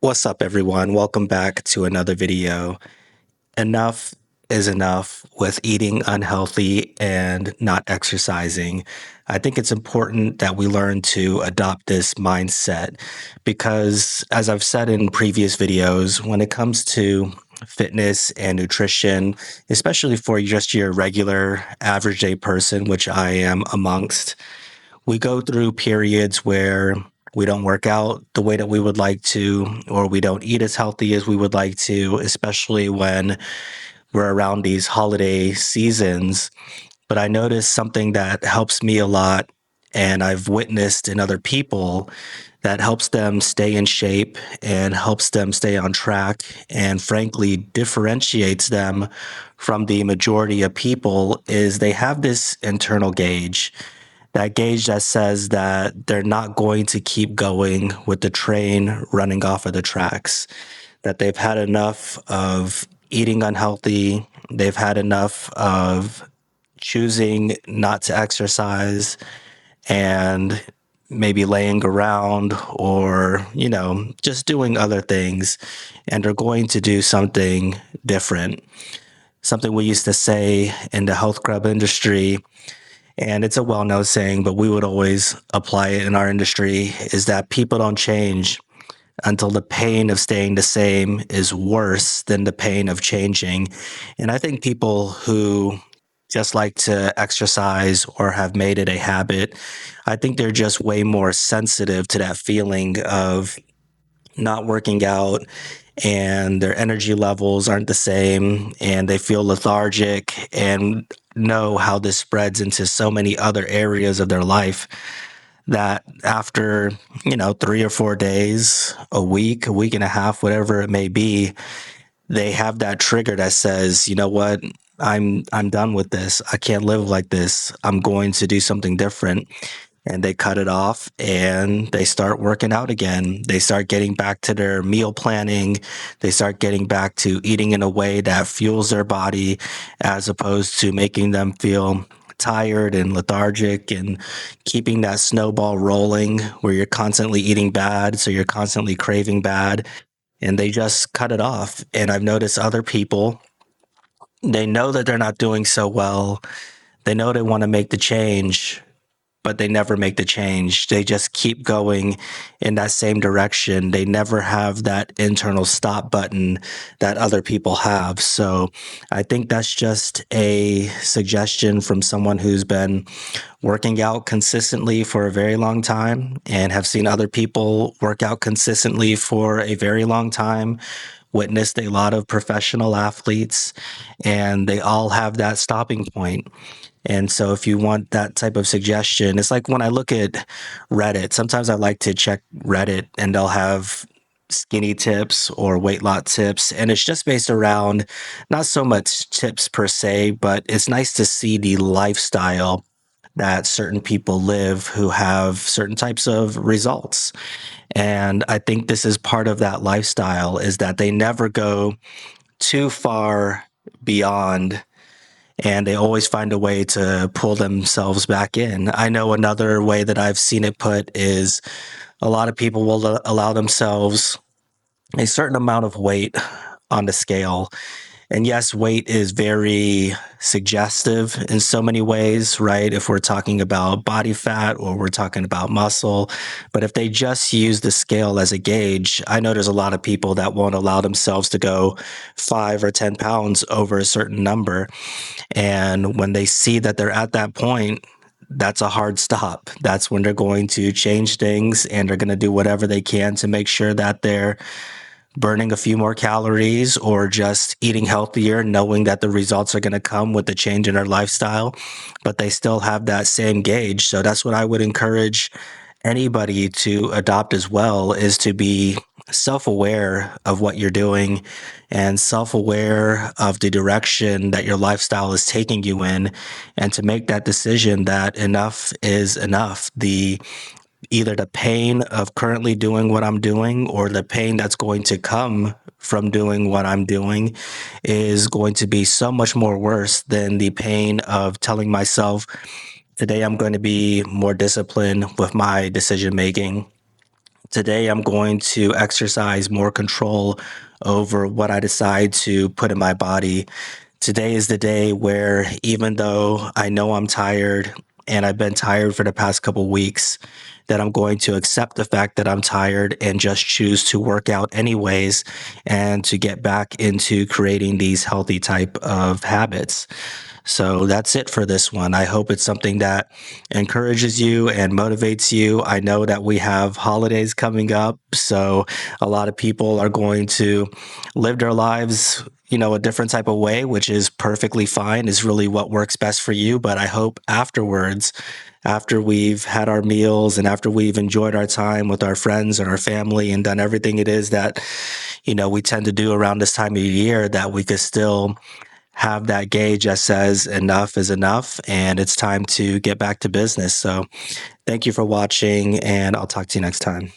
What's up, everyone? Welcome back to another video. Enough is enough with eating unhealthy and not exercising. I think it's important that we learn to adopt this mindset because, as I've said in previous videos, when it comes to fitness and nutrition, especially for just your regular average day person, which I am amongst, we go through periods where we don't work out the way that we would like to, or we don't eat as healthy as we would like to, especially when we're around these holiday seasons. But I noticed something that helps me a lot, and I've witnessed in other people that helps them stay in shape and helps them stay on track, and frankly, differentiates them from the majority of people is they have this internal gauge, that gauge that says that they're not going to keep going with the train running off of the tracks, that they've had enough of eating unhealthy, they've had enough of choosing not to exercise and maybe laying around or, just doing other things, and are going to do something different. Something we used to say in the health club industry, and it's a well known saying, but we would always apply it in our industry, is that people don't change until the pain of staying the same is worse than the pain of changing. And I think people who just like to exercise or have made it a habit, I think they're just way more sensitive to that feeling of not working out, and their energy levels aren't the same and they feel lethargic, and know how this spreads into so many other areas of their life, that after 3 or 4 days, a week and a half, whatever it may be, they have that trigger that says, you know what, I'm done with this. I can't live like this. I'm going to do something different. And they cut it off and they start working out again. They start getting back to their meal planning. They start getting back to eating in a way that fuels their body, as opposed to making them feel tired and lethargic, and keeping that snowball rolling where you're constantly eating bad. So you're constantly craving bad, and they just cut it off. And I've noticed other people, they know that they're not doing so well. They know they want to make the change, but they never make the change. They just keep going in that same direction. They never have that internal stop button that other people have. So I think that's just a suggestion from someone who's been working out consistently for a very long time and have seen other people work out consistently for a very long time, witnessed a lot of professional athletes, and they all have that stopping point. And so, if you want that type of suggestion, it's like when I look at Reddit, sometimes I like to check Reddit and they'll have skinny tips or weight loss tips. And it's just based around not so much tips per se, but it's nice to see the lifestyle that certain people live who have certain types of results. And I think this is part of that lifestyle, is that they never go too far beyond, and they always find a way to pull themselves back in. I know another way that I've seen it put is a lot of people will allow themselves a certain amount of weight on the scale. And yes, weight is very suggestive in so many ways, right? If we're talking about body fat or we're talking about muscle. But if they just use the scale as a gauge, I know there's a lot of people that won't allow themselves to go 5 or 10 pounds over a certain number. And when they see that they're at that point, that's a hard stop. That's when they're going to change things, and they're going to do whatever they can to make sure that they're burning a few more calories or just eating healthier, knowing that the results are going to come with the change in their lifestyle, but they still have that same gauge. So that's what I would encourage anybody to adopt as well, is to be self-aware of what you're doing and self-aware of the direction that your lifestyle is taking you in, and to make that decision that enough is enough. The Either the pain of currently doing what I'm doing, or the pain that's going to come from doing what I'm doing, is going to be so much more worse than the pain of telling myself, today I'm going to be more disciplined with my decision making. Today, I'm going to exercise more control over what I decide to put in my body. Today is the day where, even though I know I'm tired and I've been tired for the past couple weeks, that I'm going to accept the fact that I'm tired and just choose to work out anyways and to get back into creating these healthy type of habits. So that's it for this one. I hope it's something that encourages you and motivates you. I know that we have holidays coming up, so a lot of people are going to live their lives, a different type of way, which is perfectly fine, is really what works best for you. But I hope afterwards, after we've had our meals and after we've enjoyed our time with our friends and our family and done everything it is that, we tend to do around this time of year, that we could still have that gauge that says enough is enough and it's time to get back to business. So thank you for watching, and I'll talk to you next time.